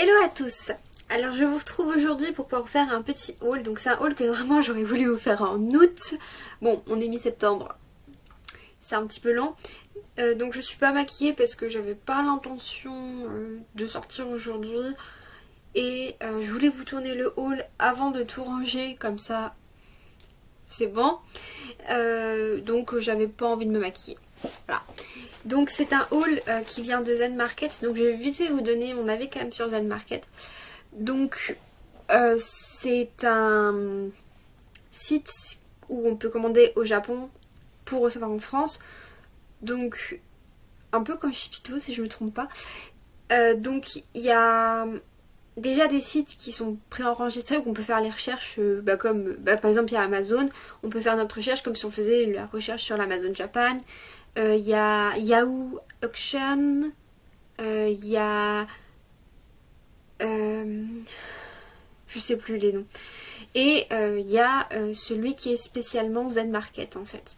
Hello à tous. Alors je vous retrouve aujourd'hui pour pouvoir vous faire un petit haul. Donc c'est un haul que normalement j'aurais voulu vous faire en août. Bon, on est mi-septembre, c'est un petit peu lent. Donc je suis pas maquillée parce que j'avais pas l'intention de sortir aujourd'hui. Et je voulais vous tourner le haul avant de tout ranger, comme ça c'est bon. Donc j'avais pas envie de me maquiller. Voilà. Donc c'est un haul qui vient de Zen Market. Donc je vais vite fait vous donner mon avis quand même sur Zen Market. Donc c'est un site où on peut commander au Japon pour recevoir en France. Donc un peu comme Shipito si je me trompe pas. Donc il y a déjà des sites qui sont préenregistrés où on peut faire les recherches comme par exemple il y a Amazon. On peut faire notre recherche comme si on faisait la recherche sur l'Amazon Japan. Il y a Yahoo Auction. Il y a je sais plus les noms. Et il y a celui qui est spécialement Zen Market en fait.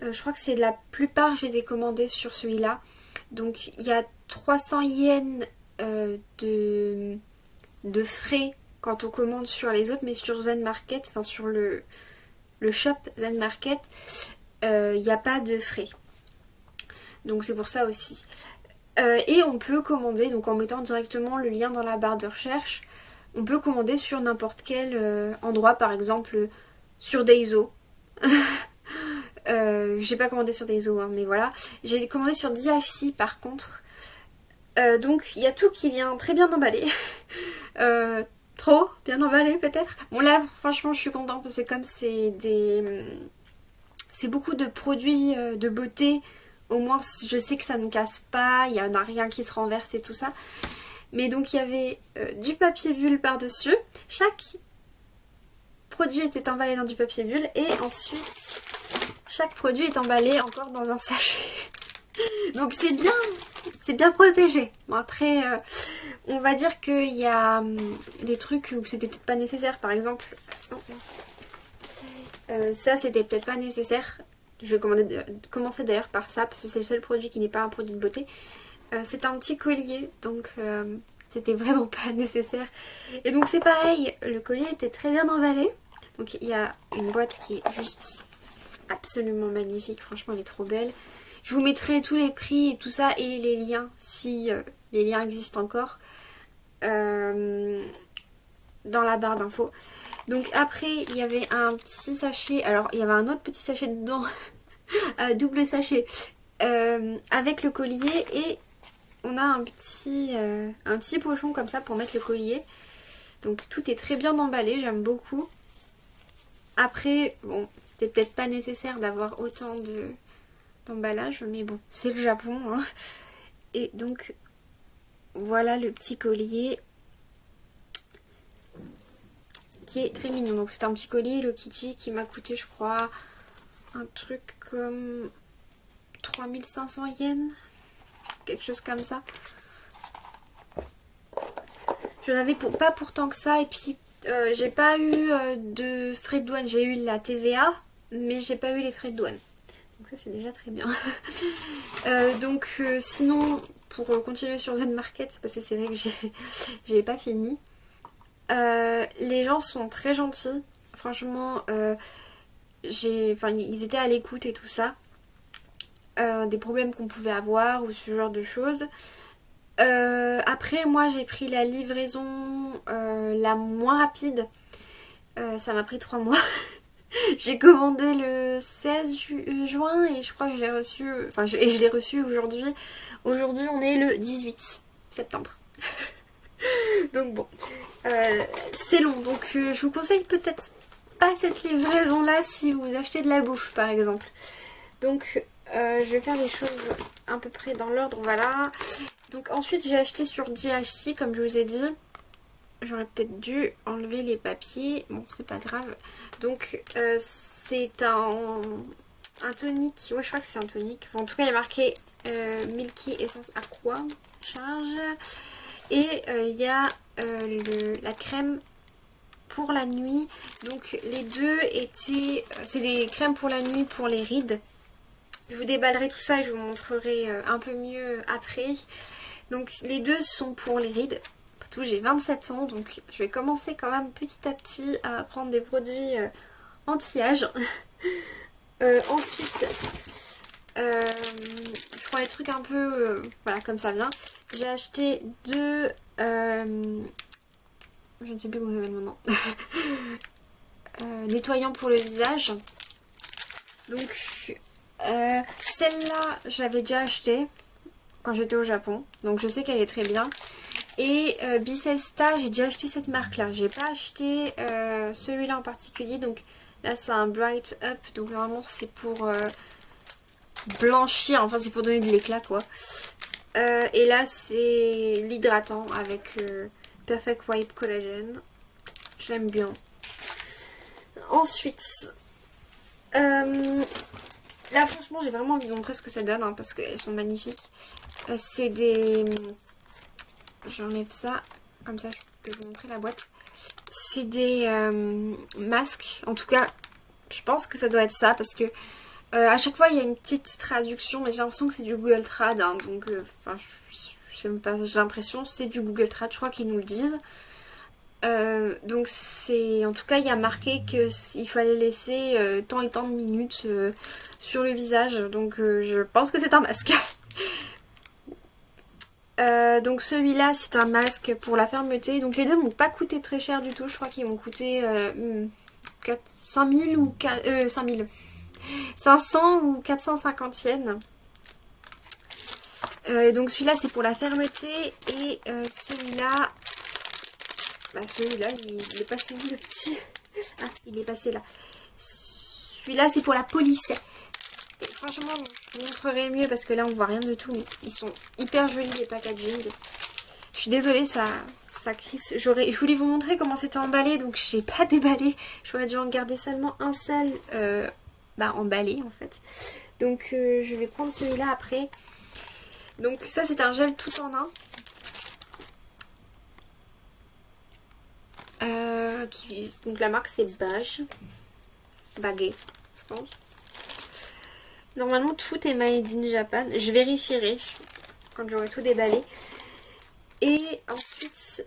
Je crois que c'est de la plupart, je les ai commandés sur celui-là. Donc il y a 300 yens de frais quand on commande sur les autres, mais sur Zen Market, enfin sur le shop Zen Market, il n'y a pas de frais. Donc c'est pour ça aussi. Et on peut commander, donc en mettant directement le lien dans la barre de recherche, on peut commander sur n'importe quel endroit, par exemple sur Daiso. J'ai pas commandé sur Daiso, hein, mais voilà. J'ai commandé sur DHC par contre. Donc il y a tout qui vient très bien emballé. Trop bien emballé peut-être. Bon là franchement je suis contente parce que comme c'est beaucoup de produits de beauté, au moins je sais que ça ne casse pas, il n'y en a rien qui se renverse et tout ça. Mais donc il y avait du papier bulle par-dessus. Chaque produit était emballé dans du papier bulle et ensuite chaque produit est emballé encore dans un sachet. Donc c'est bien protégé. Bon après on va dire qu'il y a des trucs où c'était peut-être pas nécessaire. Par exemple, ça c'était peut-être pas nécessaire. Je vais commencer d'ailleurs par ça parce que c'est le seul produit qui n'est pas un produit de beauté. C'est un petit collier, donc c'était vraiment pas nécessaire. Et donc c'est pareil, le collier était très bien emballé. Donc il y a une boîte qui est juste absolument magnifique, franchement elle est trop belle. Je vous mettrai tous les prix et tout ça et les liens, si les liens existent encore, dans la barre d'infos. Donc après il y avait un petit sachet, alors il y avait un autre petit sachet dedans, double sachet, avec le collier et on a un petit pochon comme ça pour mettre le collier. Donc tout est très bien emballé, j'aime beaucoup. Après, bon, c'était peut-être pas nécessaire d'avoir autant d'emballage, mais bon, c'est le Japon, hein. Et donc, voilà le petit collier qui est très mignon. Donc c'est un petit collier Hello Kitty qui m'a coûté, je crois, un truc comme 3500 yens, quelque chose comme ça. Je n'avais pas pourtant que ça, et puis j'ai pas eu de frais de douane. J'ai eu la TVA, mais j'ai pas eu les frais de douane. Donc ça c'est déjà très bien. Sinon, pour continuer sur Zen Market, parce que c'est vrai que j'ai pas fini. Les gens sont très gentils. Franchement, ils étaient à l'écoute et tout ça. Des problèmes qu'on pouvait avoir ou ce genre de choses. Après moi j'ai pris la livraison la moins rapide. Ça m'a pris 3 mois. J'ai commandé le 16 juin et je crois que je l'ai reçu. Je l'ai reçu aujourd'hui. Aujourd'hui on est le 18 septembre. Donc bon. C'est long. Donc je vous conseille peut-être pas cette livraison là si vous achetez de la bouffe par exemple. Donc je vais faire les choses à peu près dans l'ordre, voilà. Donc ensuite j'ai acheté sur DHC comme je vous ai dit. J'aurais peut-être dû enlever les papiers, bon c'est pas grave. Donc c'est un tonique, ouais je crois que c'est un tonique. Enfin, en tout cas il y a marqué Milky Essence Aqua Charge. Et il y a la crème pour la nuit. Donc les deux étaient, c'est des crèmes pour la nuit pour les rides. Je vous déballerai tout ça et je vous montrerai un peu mieux après. Donc les deux sont pour les rides. tout, j'ai 27 ans, donc je vais commencer quand même petit à petit à prendre des produits anti-âge. Ensuite, je prends les trucs un peu, voilà, comme ça vient. J'ai acheté deux, je ne sais plus comment ça s'appelle maintenant, nettoyants pour le visage. Donc, celle-là, je l'avais déjà achetée quand j'étais au Japon, donc je sais qu'elle est très bien. Et Bifesta, j'ai déjà acheté cette marque-là. J'ai pas acheté celui-là en particulier, donc là c'est un Bright Up, donc vraiment c'est pour blanchir, enfin c'est pour donner de l'éclat quoi. Et là c'est l'hydratant avec Perfect Wipe Collagen. Je l'aime bien. Ensuite, là franchement j'ai vraiment envie de montrer ce que ça donne hein, parce qu'elles sont magnifiques. C'est des... J'enlève ça, comme ça je peux vous montrer la boîte. C'est des masques, en tout cas je pense que ça doit être ça parce que à chaque fois il y a une petite traduction mais j'ai l'impression que c'est du Google Trad hein, donc je sais même pas, j'ai l'impression que c'est du Google Trad, je crois qu'ils nous le disent. Donc c'est, en tout cas il y a marqué qu'il fallait laisser tant et tant de minutes sur le visage, donc je pense que c'est un masque. Donc celui-là c'est un masque pour la fermeté, donc les deux m'ont pas coûté très cher du tout, je crois qu'ils m'ont coûté 5000 ou 5000 500 ou 450 yens. Donc celui-là c'est pour la fermeté et celui-là, bah celui-là il est passé où le petit? Ah il est passé là. Celui-là c'est pour la police. Et franchement je vous montrerai mieux parce que là on voit rien du tout, mais ils sont hyper jolis les packaging. Je suis désolée ça crisse. Je voulais vous montrer comment c'était emballé donc j'ai pas déballé. J'aurais dû en garder seulement un seul emballé en fait. Donc je vais prendre celui-là après. Donc ça c'est un gel tout en un. Donc la marque c'est Baguet je pense. Normalement tout est made in Japan. Je vérifierai quand j'aurai tout déballé. Et ensuite,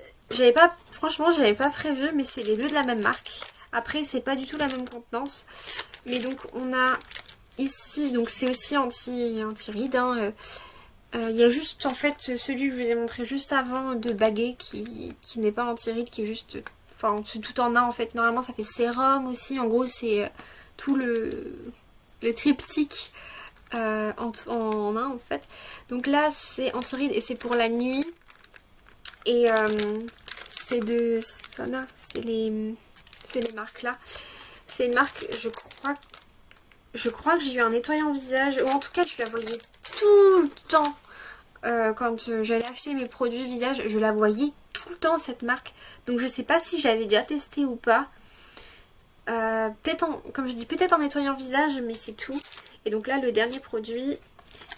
franchement j'avais pas prévu mais c'est les deux de la même marque. Après c'est pas du tout la même contenance. Mais donc on a ici, donc c'est aussi anti-rides hein, il y a juste en fait celui que je vous ai montré juste avant de Baguet qui n'est pas anti-rides, qui est juste, enfin c'est tout en un en fait. Normalement ça fait sérum aussi, en gros c'est tout le triptyque en un en fait. Donc là c'est anti-rides et c'est pour la nuit. Et c'est de Sana, c'est les marques là. C'est une marque, je crois que j'ai eu un nettoyant visage, ou en tout cas je la voyais tout le temps quand j'allais acheter mes produits visage, je la voyais tout le temps cette marque. Donc je sais pas si j'avais déjà testé ou pas. Peut-être comme je dis, peut-être en nettoyant visage, mais c'est tout. Et donc là le dernier produit,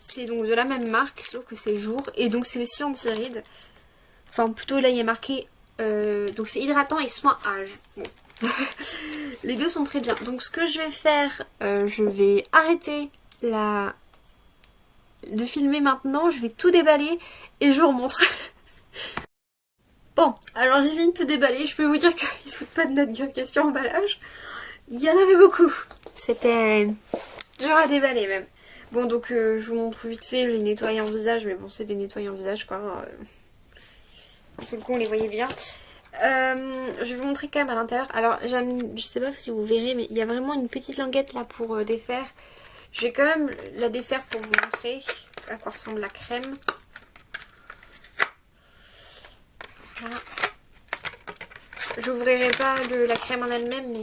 c'est donc de la même marque, sauf que c'est jour. Et donc c'est aussi anti-rides. Enfin plutôt là il y a marqué, donc c'est hydratant et soin âge. Bon. Les deux sont très bien. Donc ce que je vais faire, je vais arrêter de filmer maintenant. Je vais tout déballer et je vous remontre. Bon, alors j'ai fini de tout déballer. Je peux vous dire qu'ils se foutent pas de notre gueule question emballage. Il y en avait beaucoup. C'était dur à déballer même. Bon donc je vous montre vite fait les nettoyants visage. Mais bon c'est des nettoyants visage quoi. Pour le coup on les voyait bien. Je vais vous montrer quand même à l'intérieur. Alors je sais pas si vous verrez mais il y a vraiment une petite languette là pour défaire. Je vais quand même la défaire pour vous montrer à quoi ressemble la crème. Voilà. J'ouvrirai pas la crème en elle-même mais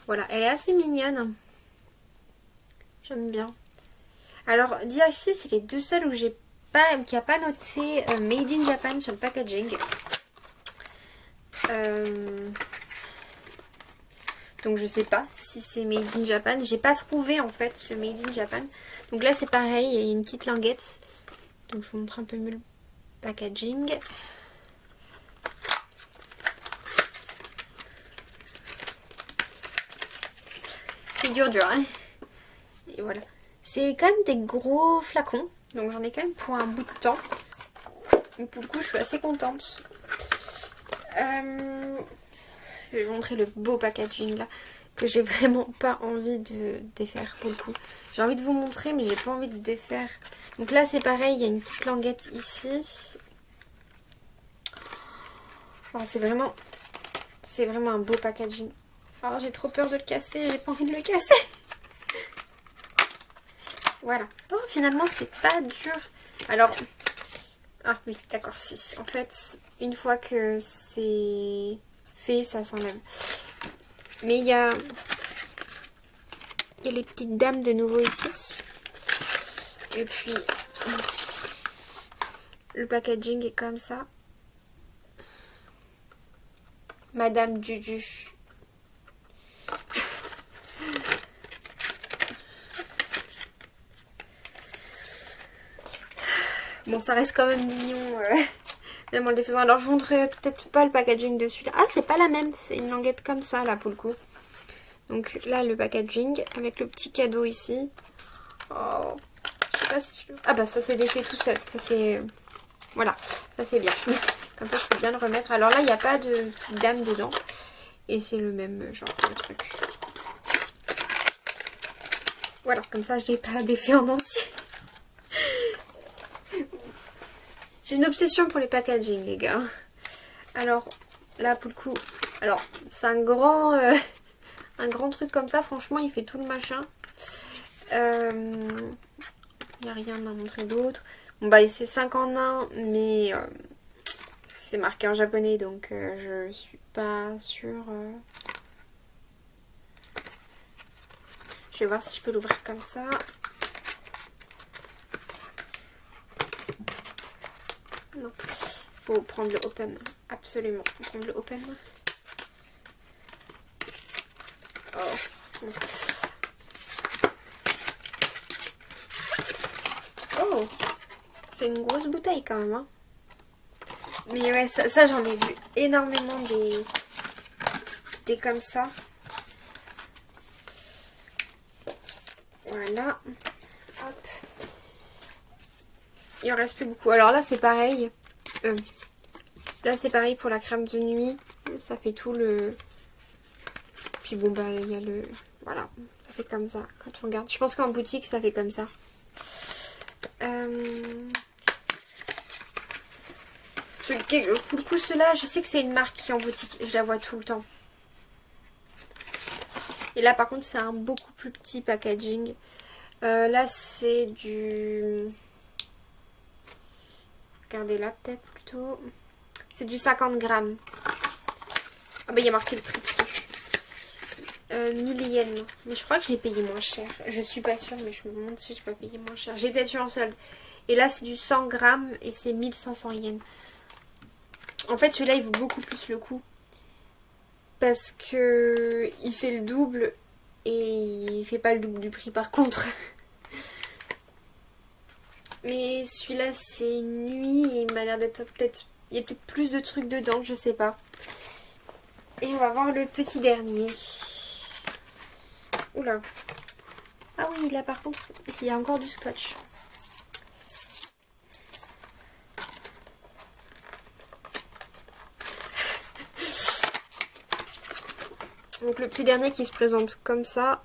voilà, elle est assez mignonne. J'aime bien. Alors DHC c'est les deux seuls où qui a pas noté Made in Japan sur le packaging. Donc je sais pas si c'est Made in Japan. J'ai pas trouvé en fait le Made in Japan. Donc là c'est pareil, il y a une petite languette. Donc je vous montre un peu mieux le packaging. Figure dure hein. Et voilà. C'est quand même des gros flacons. Donc j'en ai quand même pour un bout de temps. Donc pour le coup je suis assez contente. Je vais vous montrer le beau packaging là, que j'ai vraiment pas envie de défaire pour le coup. J'ai envie de vous montrer mais j'ai pas envie de défaire. Donc là c'est pareil, il y a une petite languette ici. Oh, c'est vraiment un beau packaging. Alors j'ai trop peur de le casser, j'ai pas envie de le casser. Voilà. Oh finalement c'est pas dur. Alors, ah oui d'accord si. En fait une fois que c'est fait ça s'enlève. Mais il y a les petites dames de nouveau ici. Et puis le packaging est comme ça. Madame Juju. Bon, ça reste quand même mignon, même en le défaisant. Alors, je vous montrerai peut-être pas le packaging de celui-là. Ah, c'est pas la même, c'est une languette comme ça, là, pour le coup. Donc là, le packaging, avec le petit cadeau ici. Oh, je sais pas si je... Ah bah, ça s'est défait tout seul. Ça, c'est... Voilà, ça, c'est bien. Comme ça, je peux bien le remettre. Alors là, il n'y a pas de petite dame dedans. Et c'est le même genre de truc. Voilà, comme ça, je n'ai pas défait en entier. J'ai une obsession pour les packaging, les gars. Alors, là, pour le coup... Alors, c'est un grand truc comme ça. Franchement, il fait tout le machin. Il n'y a rien à montrer d'autre. Bon, bah, c'est 5 en 1, mais c'est marqué en japonais, donc je suis pas sûre. Je vais voir si je peux l'ouvrir comme ça. Non, faut prendre le open, absolument. Faut prendre le open. Oh, oh, c'est une grosse bouteille quand même. Hein. Mais ouais, ça j'en ai vu énormément des comme ça. Voilà. Hop. Il en reste plus beaucoup. Alors là c'est pareil. Là c'est pareil pour la crème de nuit. Ça fait tout le... Puis bon bah il y a le... Voilà. Ça fait comme ça quand on regarde. Je pense qu'en boutique ça fait comme ça. Pour le coup ceux-là je sais que c'est une marque qui est en boutique. Je la vois tout le temps. Et là par contre c'est un beaucoup plus petit packaging. Là c'est du... Regardez là peut-être plutôt. C'est du 50 grammes. Ah bah il y a marqué le prix dessus. 1000 yens. Mais je crois que j'ai payé moins cher. Je suis pas sûre mais je me demande si j'ai pas payé moins cher. J'ai peut-être eu en solde. Et là c'est du 100 grammes et c'est 1500 yens. En fait celui-là il vaut beaucoup plus le coup. Parce que il fait le double et il fait pas le double du prix par contre. Mais celui-là c'est nuit et il m'a l'air d'être peut-être... Il y a peut-être plus de trucs dedans, je sais pas. Et on va voir le petit dernier. Oula. Ah oui, là par contre, il y a encore du scotch. Donc le petit dernier qui se présente comme ça.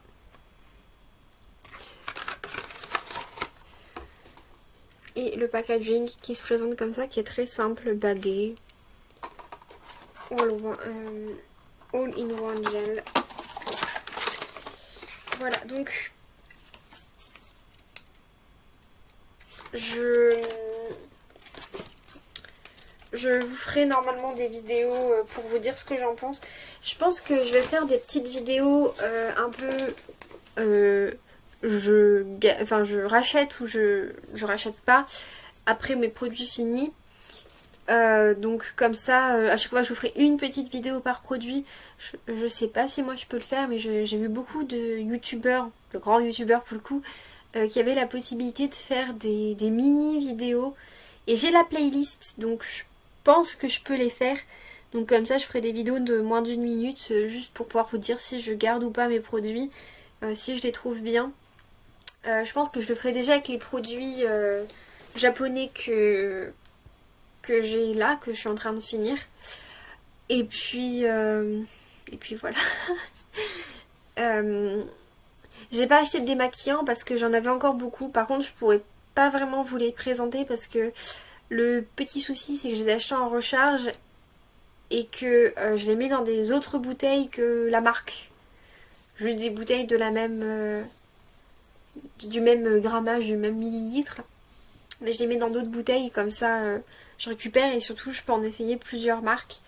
Et le packaging qui se présente comme ça, qui est très simple, bagué. All in one gel. Voilà, donc je vous ferai normalement des vidéos pour vous dire ce que j'en pense. Je pense que je vais faire des petites vidéos un peu... je rachète ou je rachète pas après mes produits finis. Donc comme ça, à chaque fois je vous ferai une petite vidéo par produit. Je sais pas si moi je peux le faire, mais j'ai vu beaucoup de youtubeurs, de grands youtubeurs pour le coup, qui avaient la possibilité de faire des mini vidéos. Et j'ai la playlist, donc je pense que je peux les faire. Donc comme ça je ferai des vidéos de moins d'1 minute, juste pour pouvoir vous dire si je garde ou pas mes produits, si je les trouve bien. Je pense que je le ferai déjà avec les produits japonais que j'ai là, que je suis en train de finir. Et puis voilà. Euh, j'ai pas acheté de démaquillant parce que j'en avais encore beaucoup. Par contre, je pourrais pas vraiment vous les présenter parce que le petit souci, c'est que je les achète en recharge et que je les mets dans des autres bouteilles que la marque. Juste des bouteilles de la même, du même grammage, du même millilitre. Mais je les mets dans d'autres bouteilles, comme ça je récupère et surtout je peux en essayer plusieurs marques.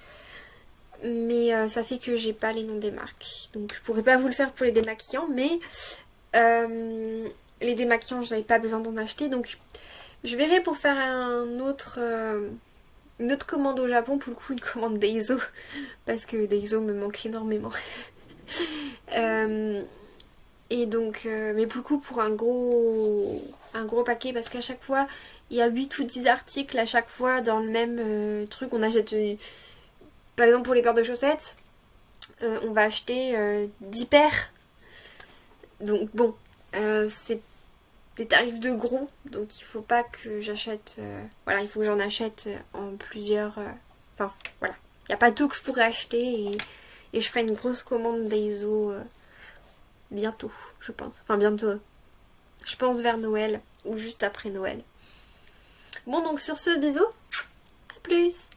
Mais ça fait que j'ai pas les noms des marques. Donc je pourrais pas vous le faire pour les démaquillants, mais les démaquillants, j'avais pas besoin d'en acheter. Donc je verrai pour faire une autre commande au Japon, pour le coup une commande Daiso, parce que Daiso me manque énormément. Euh, et donc, mais pour le coup pour un gros paquet, parce qu'à chaque fois, il y a 8 ou 10 articles à chaque fois dans le même truc. On achète, par exemple pour les paires de chaussettes, on va acheter 10 paires. Donc bon, c'est des tarifs de gros, donc il faut pas que j'achète... voilà, il faut que j'en achète en plusieurs... Enfin, voilà. Il n'y a pas tout que je pourrais acheter et je ferai une grosse commande d'Aiso bientôt, je pense. Enfin, bientôt. Je pense vers Noël ou juste après Noël. Bon, donc sur ce, bisous. À plus.